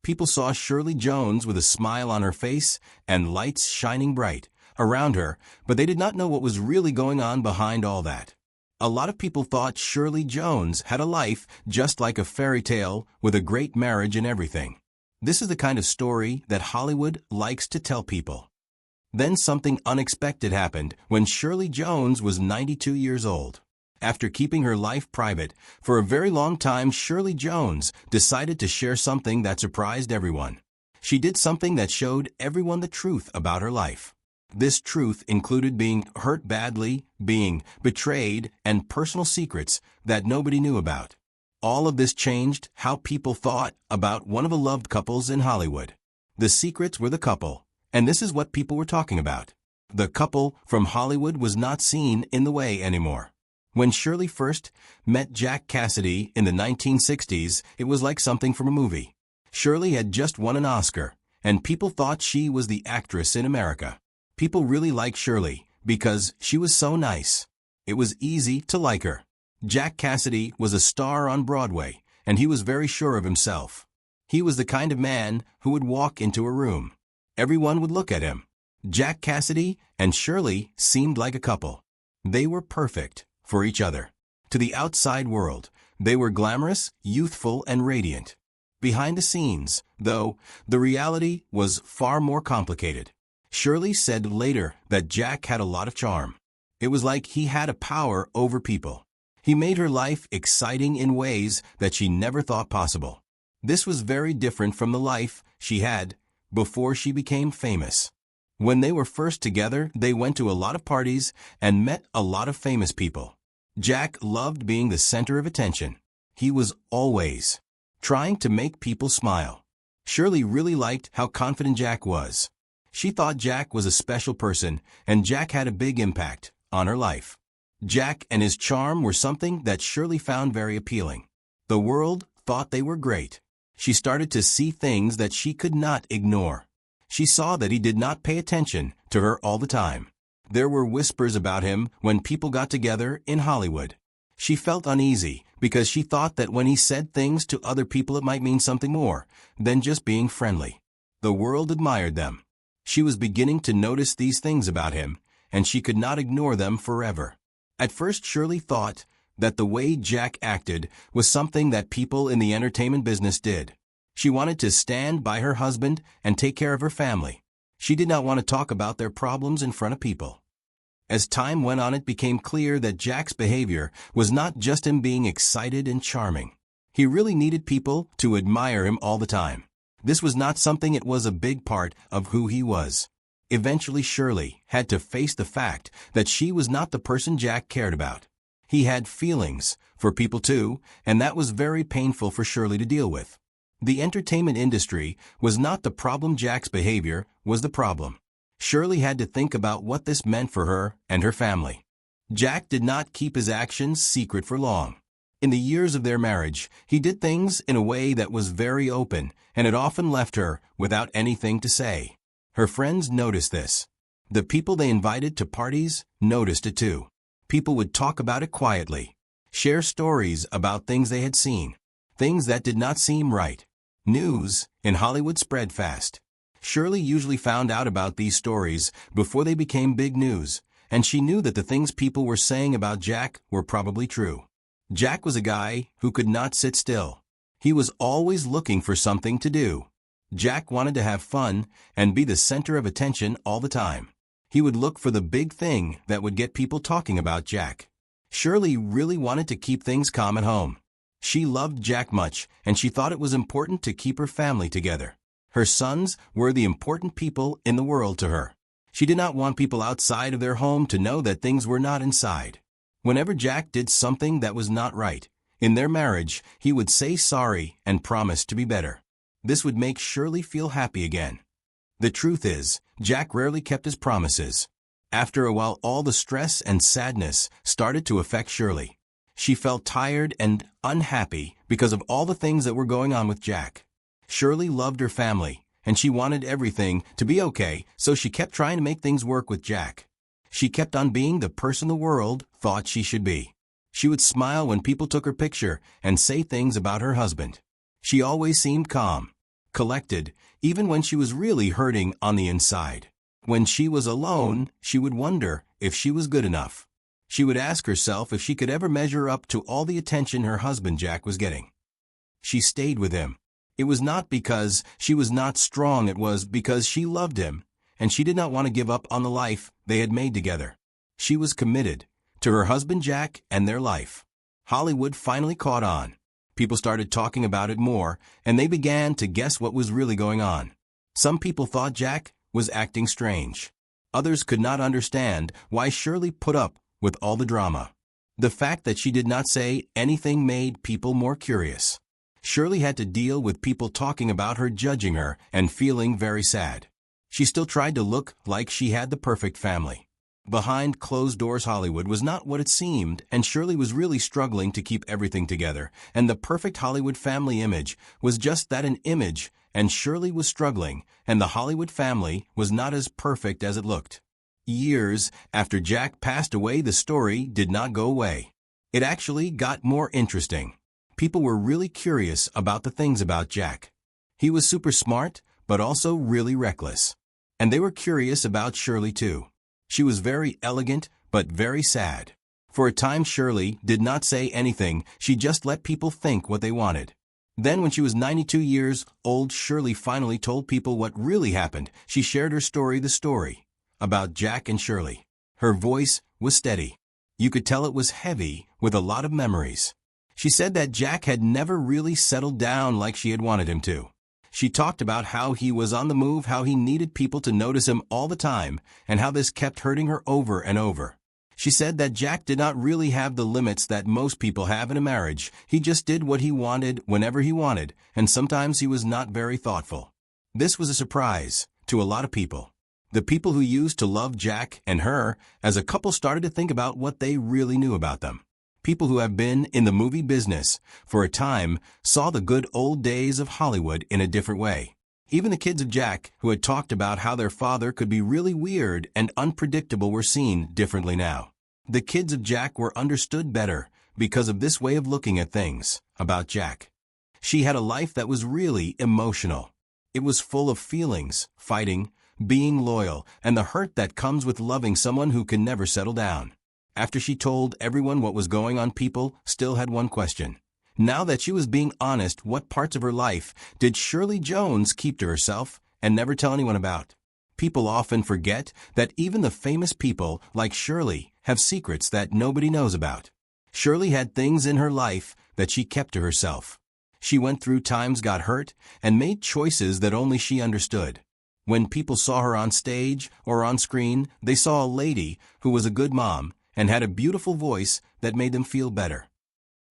People saw Shirley Jones with a smile on her face and lights shining bright around her, but they did not know what was really going on behind all that. A lot of people thought Shirley Jones had a life just like a fairy tale with a great marriage and everything. This is the kind of story that Hollywood likes to tell people. Then something unexpected happened when Shirley Jones was 92 years old. After keeping her life private for a very long time, Shirley Jones decided to share something that surprised everyone. She did something that showed everyone the truth about her life. This truth included being hurt badly, being betrayed, and personal secrets that nobody knew about. All of this changed how people thought about one of the loved couples in Hollywood. The secrets were the couple, and this is what people were talking about. The couple from Hollywood was not seen in the way anymore. When Shirley first met Jack Cassidy in the 1960s, it was like something from a movie. Shirley had just won an Oscar, and people thought she was the actress in America. People really liked Shirley because she was so nice. It was easy to like her. Jack Cassidy was a star on Broadway, and he was very sure of himself. He was the kind of man who would walk into a room. Everyone would look at him. Jack Cassidy and Shirley seemed like a couple. They were perfect for each other. To the outside world, they were glamorous, youthful, and radiant. Behind the scenes, though, the reality was far more complicated. Shirley said later that Jack had a lot of charm. It was like he had a power over people. He made her life exciting in ways that she never thought possible. This was very different from the life she had before she became famous. When they were first together, they went to a lot of parties and met a lot of famous people. Jack loved being the center of attention. He was always trying to make people smile. Shirley really liked how confident Jack was. She thought Jack was a special person, and Jack had a big impact on her life. Jack and his charm were something that Shirley found very appealing. The world thought they were great. She started to see things that she could not ignore. She saw that he did not pay attention to her all the time. There were whispers about him when people got together in Hollywood. She felt uneasy because she thought that when he said things to other people it might mean something more than just being friendly. The world admired them. She was beginning to notice these things about him, and she could not ignore them forever. At first, Shirley thought that the way Jack acted was something that people in the entertainment business did. She wanted to stand by her husband and take care of her family. She did not want to talk about their problems in front of people. As time went on, it became clear that Jack's behavior was not just him being excited and charming. He really needed people to admire him all the time. This was not something, it was a big part of who he was. Eventually, Shirley had to face the fact that she was not the person Jack cared about. He had feelings for people too, and that was very painful for Shirley to deal with. The entertainment industry was not the problem, Jack's behavior was the problem. Shirley had to think about what this meant for her and her family. Jack did not keep his actions secret for long. In the years of their marriage, he did things in a way that was very open, and it often left her without anything to say. Her friends noticed this. The people they invited to parties noticed it too. People would talk about it quietly, share stories about things they had seen, things that did not seem right. News in Hollywood spread fast. Shirley usually found out about these stories before they became big news, and she knew that the things people were saying about Jack were probably true. Jack was a guy who could not sit still. He was always looking for something to do. Jack wanted to have fun and be the center of attention all the time. He would look for the big thing that would get people talking about Jack. Shirley really wanted to keep things calm at home. She loved Jack much, and she thought it was important to keep her family together. Her sons were the important people in the world to her. She did not want people outside of their home to know that things were not inside. Whenever Jack did something that was not right in their marriage, he would say sorry and promise to be better. This would make Shirley feel happy again. The truth is, Jack rarely kept his promises. After a while, all the stress and sadness started to affect Shirley. She felt tired and unhappy because of all the things that were going on with Jack. Shirley loved her family, and she wanted everything to be okay, so she kept trying to make things work with Jack. She kept on being the person the world thought she should be. She would smile when people took her picture and say things about her husband. She always seemed calm. collected, even when she was really hurting on the inside. When she was alone, she would wonder if she was good enough. She would ask herself if she could ever measure up to all the attention her husband Jack was getting. She stayed with him. It was not because she was not strong, it was because she loved him, and she did not want to give up on the life they had made together. She was committed to her husband Jack and their life. Hollywood finally caught on. People started talking about it more, and they began to guess what was really going on. Some people thought Jack was acting strange. Others could not understand why Shirley put up with all the drama. The fact that she did not say anything made people more curious. Shirley had to deal with people talking about her, judging her, and feeling very sad. She still tried to look like she had the perfect family. Behind closed doors, Hollywood was not what it seemed, and Shirley was really struggling to keep everything together, and the perfect Hollywood family image was just that, an image, and Shirley was struggling, and the Hollywood family was not as perfect as it looked. Years after Jack passed away, the story did not go away. It actually got more interesting. People were really curious about the things about Jack. He was super smart, but also really reckless. And they were curious about Shirley too. She was very elegant, but very sad. For a time, Shirley did not say anything. She just let people think what they wanted. Then when she was 92 years old, Shirley finally told people what really happened. She shared her story, the story about Jack and Shirley. Her voice was steady. You could tell it was heavy with a lot of memories. She said that Jack had never really settled down like she had wanted him to. She talked about how he was on the move, how he needed people to notice him all the time, and how this kept hurting her over and over. She said that Jack did not really have the limits that most people have in a marriage. He just did what he wanted whenever he wanted, and sometimes he was not very thoughtful. This was a surprise to a lot of people. The people who used to love Jack and her as a couple started to think about what they really knew about them. People who have been in the movie business for a time saw the good old days of Hollywood in a different way. Even the kids of Jack, who had talked about how their father could be really weird and unpredictable, were seen differently now. The kids of Jack were understood better because of this way of looking at things about Jack. She had a life that was really emotional. It was full of feelings, fighting, being loyal, and the hurt that comes with loving someone who can never settle down. After she told everyone what was going on, people still had one question. Now that she was being honest, what parts of her life did Shirley Jones keep to herself and never tell anyone about? People often forget that even the famous people like Shirley have secrets that nobody knows about. Shirley had things in her life that she kept to herself. She went through times, got hurt, and made choices that only she understood. When people saw her on stage or on screen, they saw a lady who was a good mom and had a beautiful voice that made them feel better.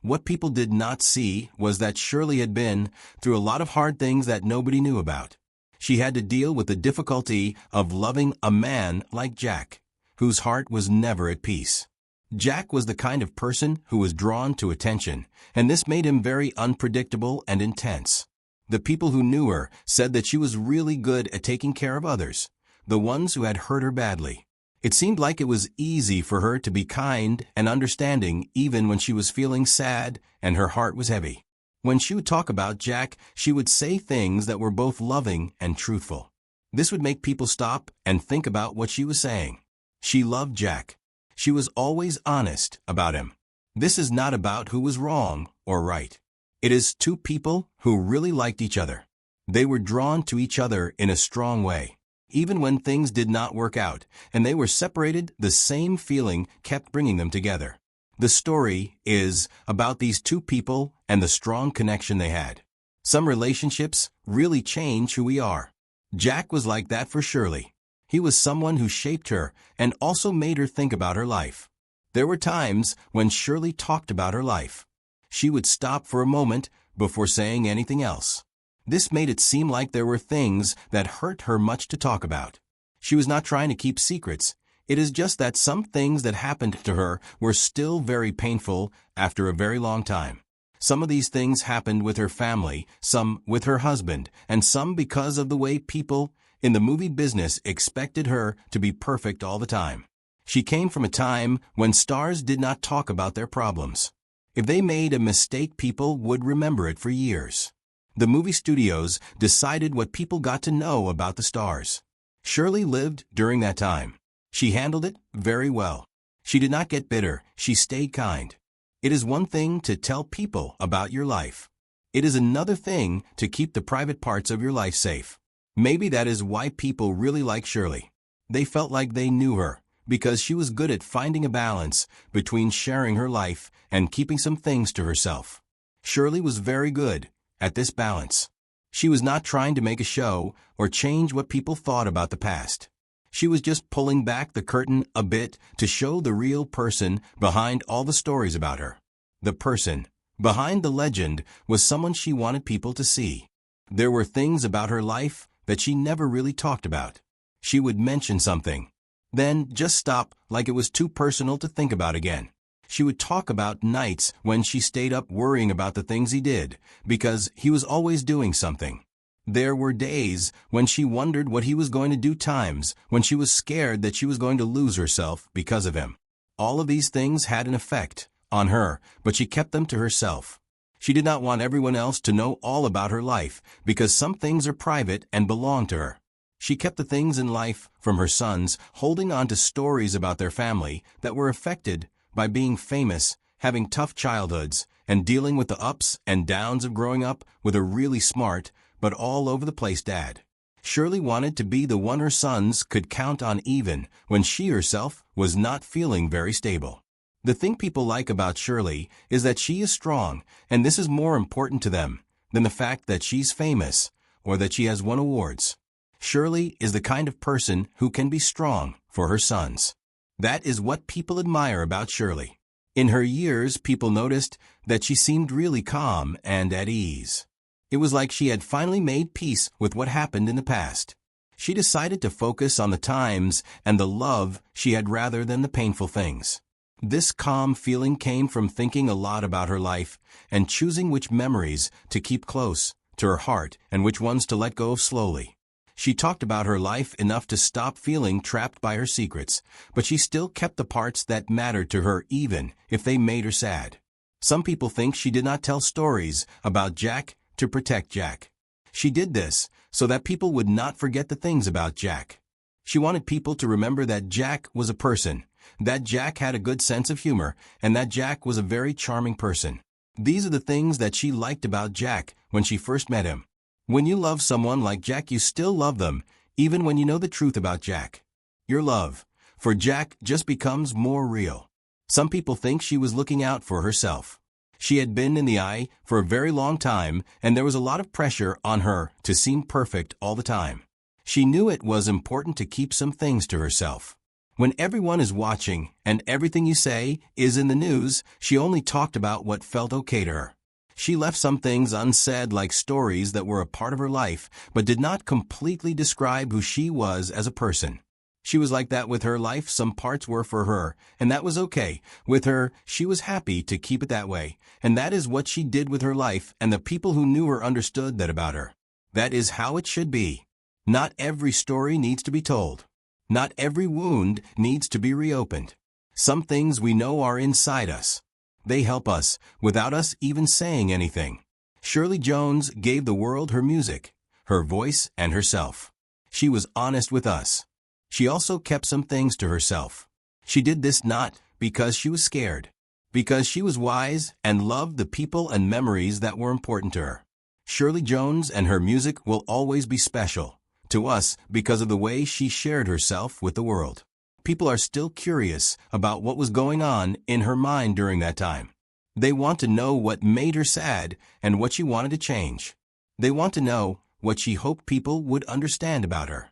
What people did not see was that Shirley had been through a lot of hard things that nobody knew about. She had to deal with the difficulty of loving a man like Jack, whose heart was never at peace. Jack was the kind of person who was drawn to attention, and this made him very unpredictable and intense. The people who knew her said that she was really good at taking care of others, the ones who had hurt her badly. It seemed like it was easy for her to be kind and understanding even when she was feeling sad and her heart was heavy. When she would talk about Jack, she would say things that were both loving and truthful. This would make people stop and think about what she was saying. She loved Jack. She was always honest about him. This is not about who was wrong or right. It is two people who really liked each other. They were drawn to each other in a strong way. Even when things did not work out and they were separated, the same feeling kept bringing them together. The story is about these two people and the strong connection they had. Some relationships really change who we are. Jack was like that for Shirley. He was someone who shaped her and also made her think about her life. There were times when Shirley talked about her life. She would stop for a moment before saying anything else. This made it seem like there were things that hurt her much to talk about. She was not trying to keep secrets. It is just that some things that happened to her were still very painful after a very long time. Some of these things happened with her family, some with her husband, and some because of the way people in the movie business expected her to be perfect all the time. She came from a time when stars did not talk about their problems. If they made a mistake, people would remember it for years. The movie studios decided what people got to know about the stars. Shirley lived during that time. She handled it very well. She did not get bitter. She stayed kind. It is one thing to tell people about your life. It is another thing to keep the private parts of your life safe. Maybe that is why people really like Shirley. They felt like they knew her, because she was good at finding a balance between sharing her life and keeping some things to herself. Shirley was very good at this balance. She was not trying to make a show or change what people thought about the past. She was just pulling back the curtain a bit to show the real person behind all the stories about her. The person behind the legend was someone she wanted people to see. There were things about her life that she never really talked about. She would mention something, then just stop like it was too personal to think about again. She would talk about nights when she stayed up worrying about the things he did, because he was always doing something. There were days when she wondered what he was going to do, times when she was scared that she was going to lose herself because of him. All of these things had an effect on her, but she kept them to herself. She did not want everyone else to know all about her life, because some things are private and belong to her. She kept the things in life from her sons, holding on to stories about their family that were affected by being famous, having tough childhoods, and dealing with the ups and downs of growing up with a really smart, but all over the place dad. Shirley wanted to be the one her sons could count on even when she herself was not feeling very stable. The thing people like about Shirley is that she is strong, and this is more important to them than the fact that she's famous or that she has won awards. Shirley is the kind of person who can be strong for her sons. That is what people admire about Shirley. In her years, people noticed that she seemed really calm and at ease. It was like she had finally made peace with what happened in the past. She decided to focus on the times and the love she had rather than the painful things. This calm feeling came from thinking a lot about her life and choosing which memories to keep close to her heart and which ones to let go of slowly. She talked about her life enough to stop feeling trapped by her secrets, but she still kept the parts that mattered to her even if they made her sad. Some people think she did not tell stories about Jack to protect Jack. She did this so that people would not forget the things about Jack. She wanted people to remember that Jack was a person, that Jack had a good sense of humor, and that Jack was a very charming person. These are the things that she liked about Jack when she first met him. When you love someone like Jack, you still love them, even when you know the truth about Jack. Your love for Jack just becomes more real. Some people think she was looking out for herself. She had been in the eye for a very long time, and there was a lot of pressure on her to seem perfect all the time. She knew it was important to keep some things to herself. When everyone is watching and everything you say is in the news, she only talked about what felt okay to her. She left some things unsaid, like stories that were a part of her life, but did not completely describe who she was as a person. She was like that with her life. Some parts were for her, and that was okay. With her, she was happy to keep it that way, and that is what she did with her life, and the people who knew her understood that about her. That is how it should be. Not every story needs to be told. Not every wound needs to be reopened. Some things we know are inside us. They help us without us even saying anything. Shirley Jones gave the world her music, her voice, and herself. She was honest with us. She also kept some things to herself. She did this not because she was scared, because she was wise and loved the people and memories that were important to her. Shirley Jones and her music will always be special to us because of the way she shared herself with the world. People are still curious about what was going on in her mind during that time. They want to know what made her sad and what she wanted to change. They want to know what she hoped people would understand about her.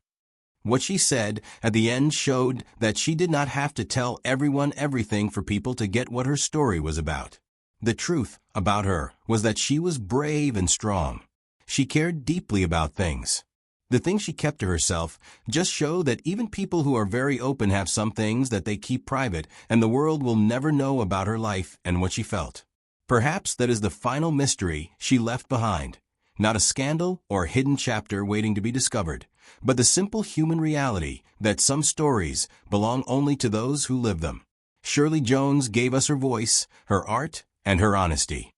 What she said at the end showed that she did not have to tell everyone everything for people to get what her story was about. The truth about her was that she was brave and strong. She cared deeply about things. The things she kept to herself just show that even people who are very open have some things that they keep private, and the world will never know about her life and what she felt. Perhaps that is the final mystery she left behind. Not a scandal or hidden chapter waiting to be discovered, but the simple human reality that some stories belong only to those who live them. Shirley Jones gave us her voice, her art, and her honesty.